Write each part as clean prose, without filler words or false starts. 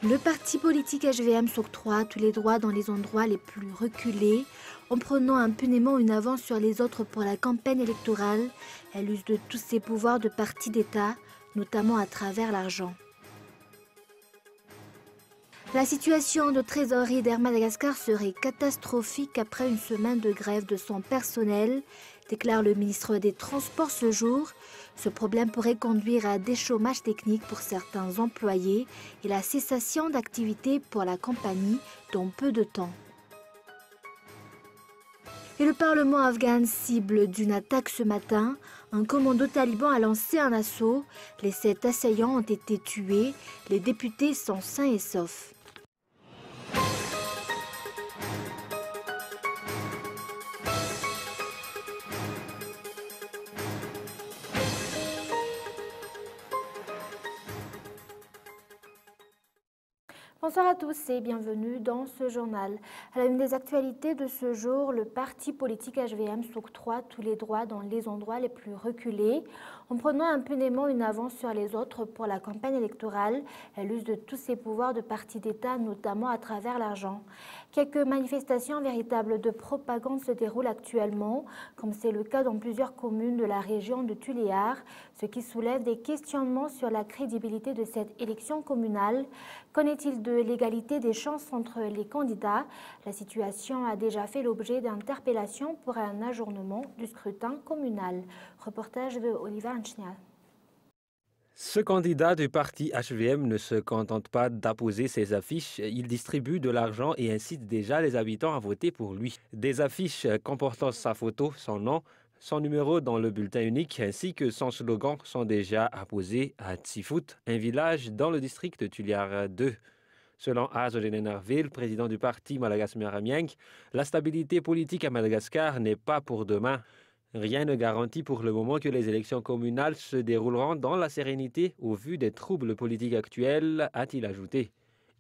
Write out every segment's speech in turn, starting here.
Le parti politique HVM s'octroie tous les droits dans les endroits les plus reculés, en prenant impunément une avance sur les autres pour la campagne électorale. Elle use de tous ses pouvoirs de parti d'État, notamment à travers l'argent. La situation de trésorerie d'Air Madagascar serait catastrophique après une semaine de grève de son personnel, déclare le ministre des Transports ce jour. Ce problème pourrait conduire à des chômages techniques pour certains employés et la cessation d'activité pour la compagnie dans peu de temps. Et le Parlement afghan cible d'une attaque ce matin. Un commando taliban a lancé un assaut. Les 7 assaillants ont été tués. Les députés sont sains et saufs. Bonsoir à tous et bienvenue dans ce journal. À la une des actualités de ce jour, le parti politique HVM s'octroie tous les droits dans les endroits les plus reculés. En prenant impunément une avance sur les autres pour la campagne électorale, elle use de tous ses pouvoirs de parti d'État, notamment à travers l'argent. Quelques manifestations véritables de propagande se déroulent actuellement, comme c'est le cas dans plusieurs communes de la région de Tuléar, ce qui soulève des questionnements sur la crédibilité de cette élection communale. Qu'en est-il de l'égalité des chances entre les candidats? La situation a déjà fait l'objet d'interpellations pour un ajournement du scrutin communal. Reportage de Oliver Anchnial. Ce candidat du parti HVM ne se contente pas d'apposer ses affiches, il distribue de l'argent et incite déjà les habitants à voter pour lui. Des affiches comportant sa photo, son nom, son numéro dans le bulletin unique ainsi que son slogan sont déjà apposés à Tsifut, un village dans le district de Tuliar 2. Selon Azoulay Narville, président du parti Malagas Meramieng, la stabilité politique à Madagascar n'est pas pour demain. Rien ne garantit pour le moment que les élections communales se dérouleront dans la sérénité au vu des troubles politiques actuels, a-t-il ajouté.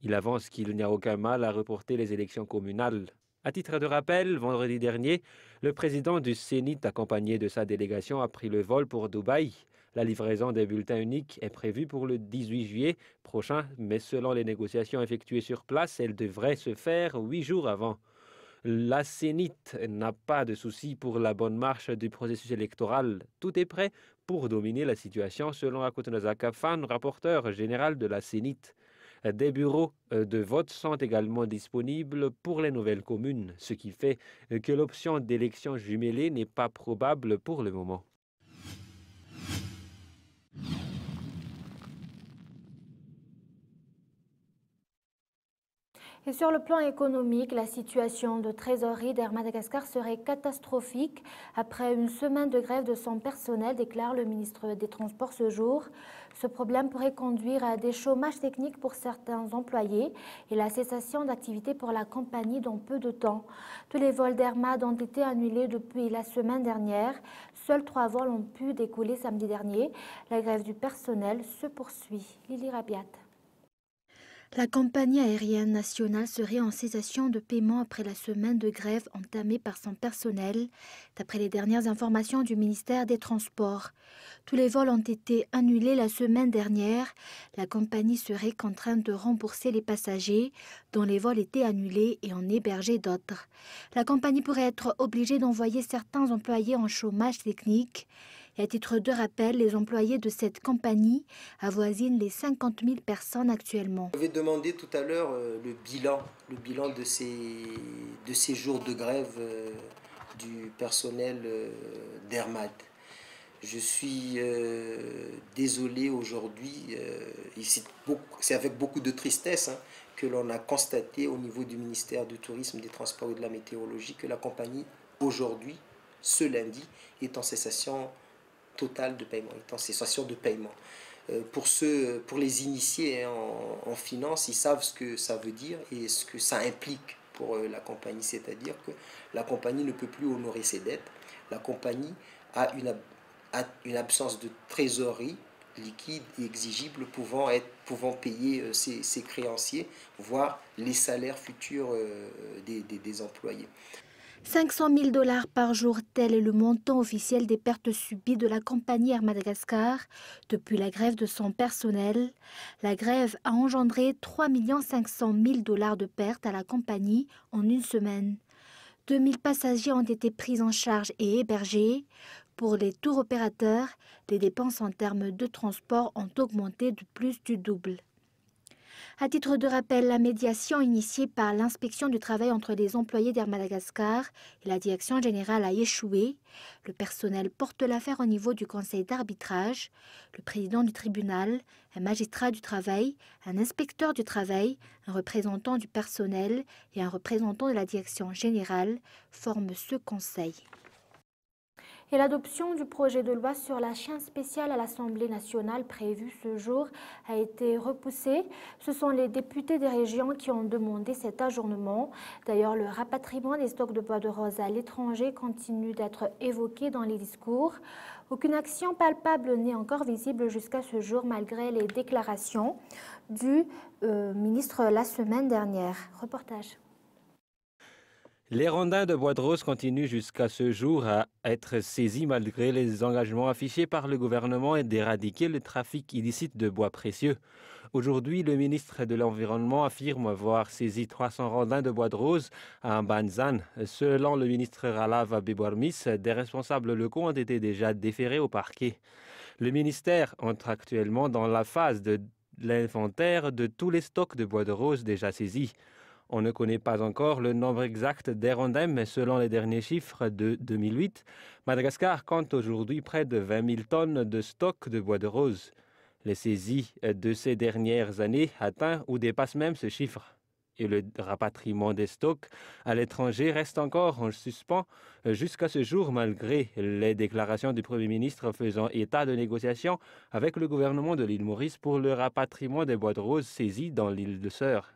Il avance qu'il n'y a aucun mal à reporter les élections communales. À titre de rappel, vendredi dernier, le président du Sénat, accompagné de sa délégation, a pris le vol pour Dubaï. La livraison des bulletins uniques est prévue pour le 18 juillet prochain, mais selon les négociations effectuées sur place, elle devrait se faire 8 jours avant. La Sénat n'a pas de souci pour la bonne marche du processus électoral. Tout est prêt pour dominer la situation, selon Akutunaza Kafan, rapporteur général de la Sénat. Des bureaux de vote sont également disponibles pour les nouvelles communes, ce qui fait que l'option d'élection jumelée n'est pas probable pour le moment. Et sur le plan économique, la situation de trésorerie d'Air Madagascar serait catastrophique après une semaine de grève de son personnel, déclare le ministre des Transports ce jour. Ce problème pourrait conduire à des chômages techniques pour certains employés et la cessation d'activité pour la compagnie dans peu de temps. Tous les vols d'Airmad ont été annulés depuis la semaine dernière. Seuls 3 vols ont pu décoller samedi dernier. La grève du personnel se poursuit. Lily Rabiat. La compagnie aérienne nationale serait en cessation de paiement après la semaine de grève entamée par son personnel, d'après les dernières informations du ministère des Transports. Tous les vols ont été annulés la semaine dernière. La compagnie serait contrainte de rembourser les passagers dont les vols étaient annulés et en héberger d'autres. La compagnie pourrait être obligée d'envoyer certains employés en chômage technique. Et à titre de rappel, les employés de cette compagnie avoisinent les 50 000 personnes actuellement. Vous avez demandé tout à l'heure le bilan de ces jours de grève du personnel d'Airmad. Je suis désolé aujourd'hui, c'est avec beaucoup de tristesse que l'on a constaté au niveau du ministère du Tourisme, des Transports et de la Météorologie que la compagnie aujourd'hui, ce lundi, est en cessation totale de paiement, est en cessation de paiement. Pour les initiés en finance, ils savent ce que ça veut dire et ce que ça implique pour la compagnie. C'est-à-dire que la compagnie ne peut plus honorer ses dettes. La compagnie a une absence de trésorerie liquide et exigible pouvant payer ses créanciers, voire les salaires futurs des employés. 500 000 $ par jour, tel est le montant officiel des pertes subies de la compagnie Air Madagascar depuis la grève de son personnel. La grève a engendré 3 500 000 $ de pertes à la compagnie en une semaine. 2000 passagers ont été pris en charge et hébergés. Pour les tours opérateurs, les dépenses en termes de transport ont augmenté de plus du double. À titre de rappel, la médiation initiée par l'inspection du travail entre les employés d'Air Madagascar et la direction générale a échoué. Le personnel porte l'affaire au niveau du conseil d'arbitrage. Le président du tribunal, un magistrat du travail, un inspecteur du travail, un représentant du personnel et un représentant de la direction générale forment ce conseil. Et l'adoption du projet de loi sur la chaîne spéciale à l'Assemblée nationale prévue ce jour a été repoussée. Ce sont les députés des régions qui ont demandé cet ajournement. D'ailleurs, le rapatriement des stocks de bois de rose à l'étranger continue d'être évoqué dans les discours. Aucune action palpable n'est encore visible jusqu'à ce jour, malgré les déclarations du ministre la semaine dernière. Reportage. Les rondins de bois de rose continuent jusqu'à ce jour à être saisis malgré les engagements affichés par le gouvernement d'éradiquer le trafic illicite de bois précieux. Aujourd'hui, le ministre de l'Environnement affirme avoir saisi 300 rondins de bois de rose à Mbanzane. Selon le ministre Ralav Abibwarmis, des responsables locaux ont été déjà déférés au parquet. Le ministère entre actuellement dans la phase de l'inventaire de tous les stocks de bois de rose déjà saisis. On ne connaît pas encore le nombre exact des rondins, mais selon les derniers chiffres de 2008, Madagascar compte aujourd'hui près de 20 000 tonnes de stock de bois de rose. Les saisies de ces dernières années atteignent ou dépassent même ce chiffre. Et le rapatriement des stocks à l'étranger reste encore en suspens jusqu'à ce jour, malgré les déclarations du Premier ministre faisant état de négociations avec le gouvernement de l'île Maurice pour le rapatriement des bois de rose saisis dans l'île de Sœur.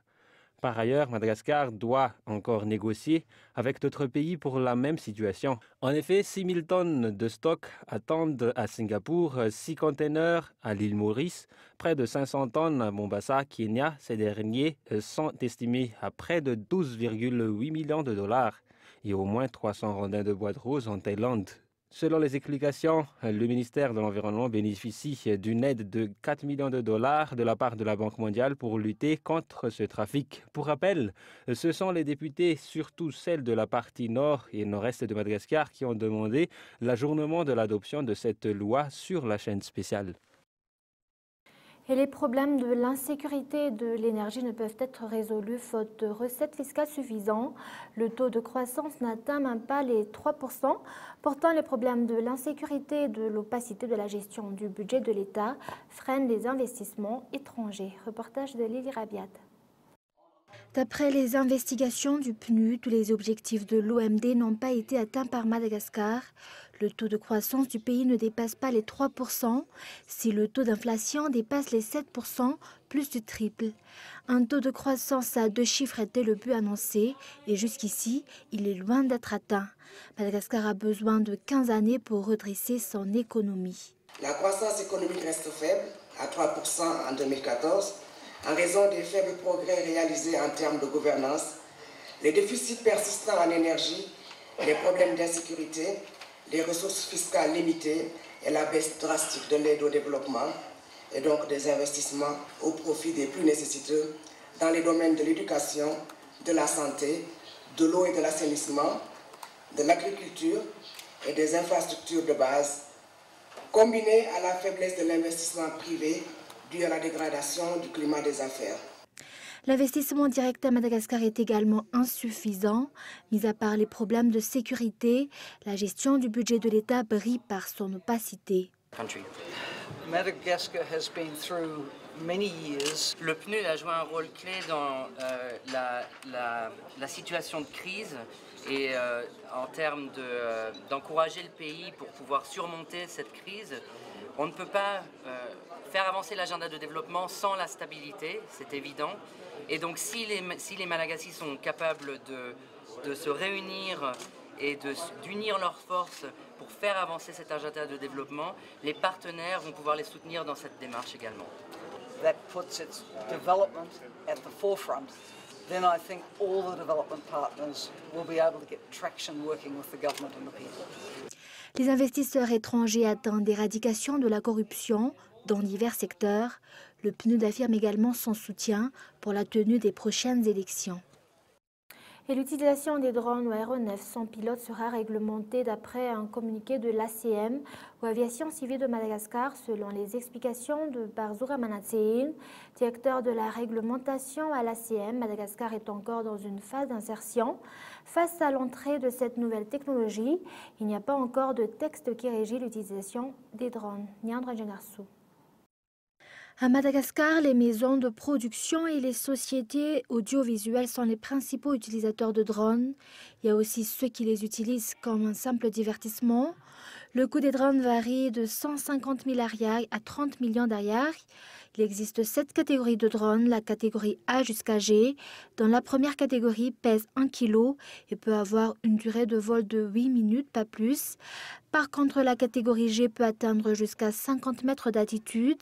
Par ailleurs, Madagascar doit encore négocier avec d'autres pays pour la même situation. En effet, 6 000 tonnes de stock attendent à Singapour, 6 containers à l'île Maurice, près de 500 tonnes à Mombasa, Kenya. Ces derniers sont estimés à près de 12,8 millions de dollars et au moins 300 rondins de bois de rose en Thaïlande. Selon les explications, le ministère de l'Environnement bénéficie d'une aide de 4 millions de dollars de la part de la Banque mondiale pour lutter contre ce trafic. Pour rappel, ce sont les députés, surtout celles de la partie nord et nord-est de Madagascar, qui ont demandé l'ajournement de l'adoption de cette loi sur la chaîne spéciale. Et les problèmes de l'insécurité et de l'énergie ne peuvent être résolus faute de recettes fiscales suffisantes. Le taux de croissance n'atteint même pas les 3%. Pourtant, les problèmes de l'insécurité et de l'opacité de la gestion du budget de l'État freinent les investissements étrangers. Reportage de Lily Rabiat. D'après les investigations du PNUD, les objectifs de l'OMD n'ont pas été atteints par Madagascar. Le taux de croissance du pays ne dépasse pas les 3%. Si le taux d'inflation dépasse les 7%, plus du triple. Un taux de croissance à 2 chiffres était le but annoncé et jusqu'ici, il est loin d'être atteint. Madagascar a besoin de 15 années pour redresser son économie. La croissance économique reste faible, à 3% en 2014, en raison des faibles progrès réalisés en termes de gouvernance, les déficits persistants en énergie, les problèmes d'insécurité, les ressources fiscales limitées et la baisse drastique de l'aide au développement et donc des investissements au profit des plus nécessiteux dans les domaines de l'éducation, de la santé, de l'eau et de l'assainissement, de l'agriculture et des infrastructures de base, combinés à la faiblesse de l'investissement privé dû à la dégradation du climat des affaires. L'investissement direct à Madagascar est également insuffisant. Mis à part les problèmes de sécurité, la gestion du budget de l'État brille par son opacité. Madagascar has been through many years. Le PNUD a joué un rôle clé dans la situation de crise et en termes d'encourager le pays pour pouvoir surmonter cette crise. On ne peut pas faire avancer l'agenda de développement sans la stabilité, c'est évident. Et donc si les Malagasy sont capables de se réunir et d'unir leurs forces pour faire avancer cet agenda de développement, les partenaires vont pouvoir les soutenir dans cette démarche également. That puts its development at the forefront then I think all the development partners will be able to get traction working with the government and the people. Les investisseurs étrangers attendent l'éradication de la corruption dans divers secteurs. Le PNUD affirme également son soutien pour la tenue des prochaines élections. Et l'utilisation des drones ou aéronefs sans pilote sera réglementée d'après un communiqué de l'ACM ou Aviation Civile de Madagascar, selon les explications de Barzura Manatsein, directeur de la réglementation à l'ACM. Madagascar est encore dans une phase d'insertion. Face à l'entrée de cette nouvelle technologie, il n'y a pas encore de texte qui régit l'utilisation des drones. Nyandra Djangarsu. À Madagascar, les maisons de production et les sociétés audiovisuelles sont les principaux utilisateurs de drones. Il y a aussi ceux qui les utilisent comme un simple divertissement. Le coût des drones varie de 150 000 ariary à 30 millions d'ariary. Il existe 7 catégories de drones, la catégorie A jusqu'à G. Dans la première catégorie, pèse 1 kg et peut avoir une durée de vol de 8 minutes, pas plus. Par contre, la catégorie G peut atteindre jusqu'à 50 mètres d'altitude.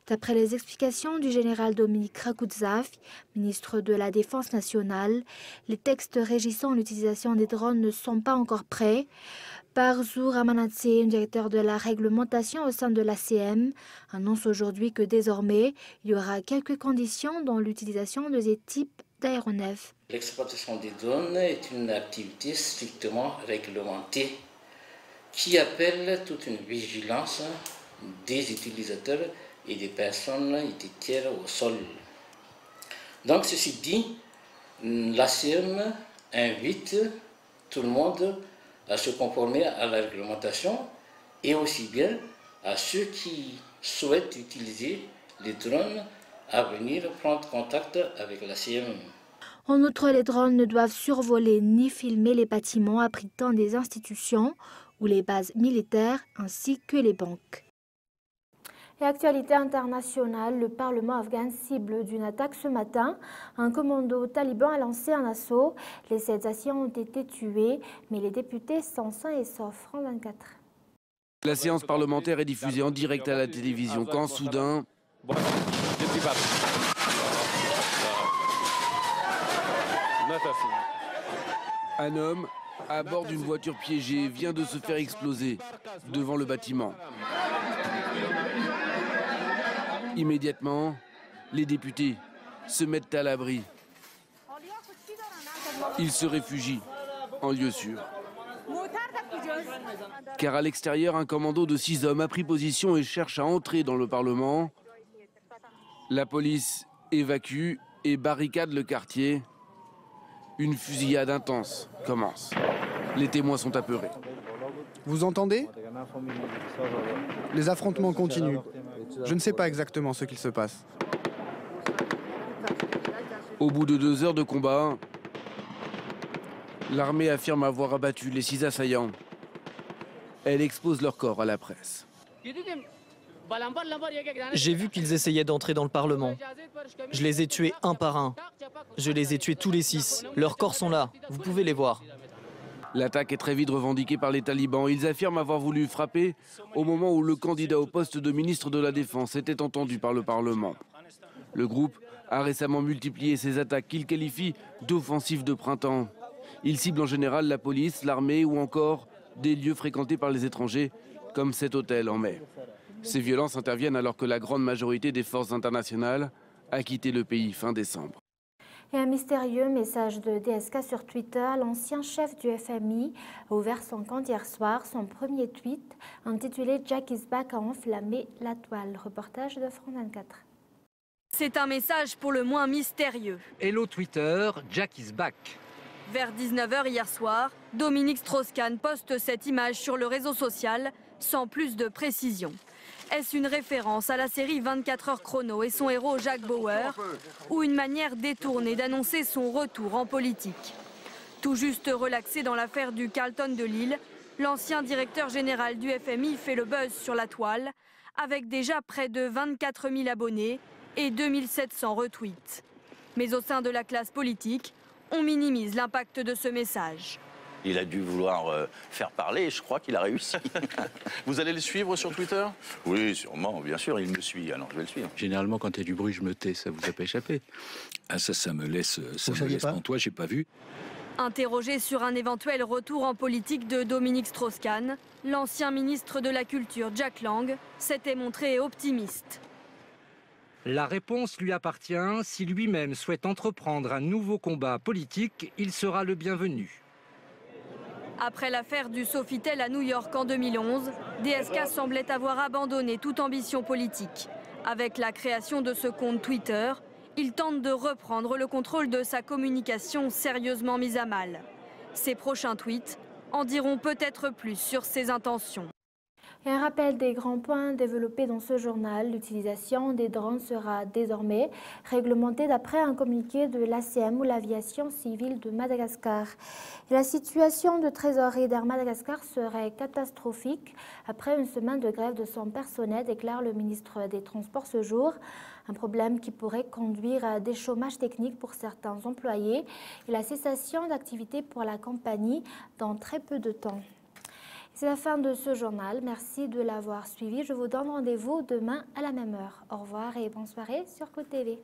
D'après les explications du général Dominique Rakoudzav, ministre de la Défense nationale, les textes régissant l'utilisation des drones ne sont pas encore prêts. Barzura Manatsein, directeur de la réglementation au sein de l'ACM, annonce aujourd'hui que désormais, il y aura quelques conditions dans l'utilisation de ces types d'aéronefs. L'exploitation des drones est une activité strictement réglementée qui appelle toute une vigilance des utilisateurs et des personnes et des tiers au sol. Donc, ceci dit, l'ACM invite tout le monde à se conformer à la réglementation et aussi bien à ceux qui souhaitent utiliser les drones à venir prendre contact avec l'ACM. En outre, les drones ne doivent survoler ni filmer les bâtiments abritant des institutions ou les bases militaires ainsi que les banques. Et actualité internationale, le Parlement afghan cible d'une attaque ce matin. Un commando taliban a lancé un assaut. Les 7 assaillants ont été tués, mais les députés sont sains et saufs. France 24. La séance parlementaire est diffusée en direct à la télévision quand soudain... Un homme, à bord d'une voiture piégée, vient de se faire exploser devant le bâtiment. Immédiatement, les députés se mettent à l'abri. Ils se réfugient en lieu sûr. Car à l'extérieur, un commando de 6 hommes a pris position et cherche à entrer dans le Parlement. La police évacue et barricade le quartier. Une fusillade intense commence. Les témoins sont apeurés. Vous entendez? Les affrontements continuent. Je ne sais pas exactement ce qu'il se passe. Au bout de 2 heures de combat, l'armée affirme avoir abattu les 6 assaillants. Elle expose leur corps à la presse. J'ai vu qu'ils essayaient d'entrer dans le Parlement. Je les ai tués un par un. Je les ai tués tous les 6. Leurs corps sont là. Vous pouvez les voir. L'attaque est très vite revendiquée par les talibans. Ils affirment avoir voulu frapper au moment où le candidat au poste de ministre de la Défense était entendu par le Parlement. Le groupe a récemment multiplié ses attaques qu'il qualifie d'offensives de printemps. Il cible en général la police, l'armée ou encore des lieux fréquentés par les étrangers, comme cet hôtel en mai. Ces violences interviennent alors que la grande majorité des forces internationales a quitté le pays fin décembre. Et un mystérieux message de DSK sur Twitter. L'ancien chef du FMI a ouvert son compte hier soir. Son premier tweet, intitulé « Jack is back », a enflammé la toile. Reportage de France 24. C'est un message pour le moins mystérieux. Hello Twitter, Jack is back. Vers 19 h hier soir, Dominique Strauss-Kahn poste cette image sur le réseau social sans plus de précision. Est-ce une référence à la série 24 heures chrono et son héros Jack Bauer, ou une manière détournée d'annoncer son retour en politique? Tout juste relaxé dans l'affaire du Carlton de Lille, l'ancien directeur général du FMI fait le buzz sur la toile, avec déjà près de 24 000 abonnés et 2700 retweets. Mais au sein de la classe politique, on minimise l'impact de ce message. Il a dû vouloir faire parler et je crois qu'il a réussi. Vous allez le suivre sur Twitter? Oui, sûrement, bien sûr, il me suit, alors je vais le suivre. Généralement, quand il y a du bruit, je me tais, ça vous a pas échappé? Ah ça me laisse pantois, j'ai pas vu. Interrogé sur un éventuel retour en politique de Dominique Strauss-Kahn, l'ancien ministre de la Culture Jack Lang s'était montré optimiste. La réponse lui appartient. Si lui-même souhaite entreprendre un nouveau combat politique, il sera le bienvenu. Après l'affaire du Sofitel à New York en 2011, DSK semblait avoir abandonné toute ambition politique. Avec la création de ce compte Twitter, il tente de reprendre le contrôle de sa communication sérieusement mise à mal. Ses prochains tweets en diront peut-être plus sur ses intentions. Et un rappel des grands points développés dans ce journal. L'utilisation des drones sera désormais réglementée d'après un communiqué de l'ACM ou l'aviation civile de Madagascar. Et la situation de trésorerie d'Air Madagascar serait catastrophique après une semaine de grève de son personnel, déclare le ministre des Transports ce jour. Un problème qui pourrait conduire à des chômages techniques pour certains employés et la cessation d'activité pour la compagnie dans très peu de temps. C'est la fin de ce journal. Merci de l'avoir suivi. Je vous donne rendez-vous demain à la même heure. Au revoir et bonne soirée sur Côte TV.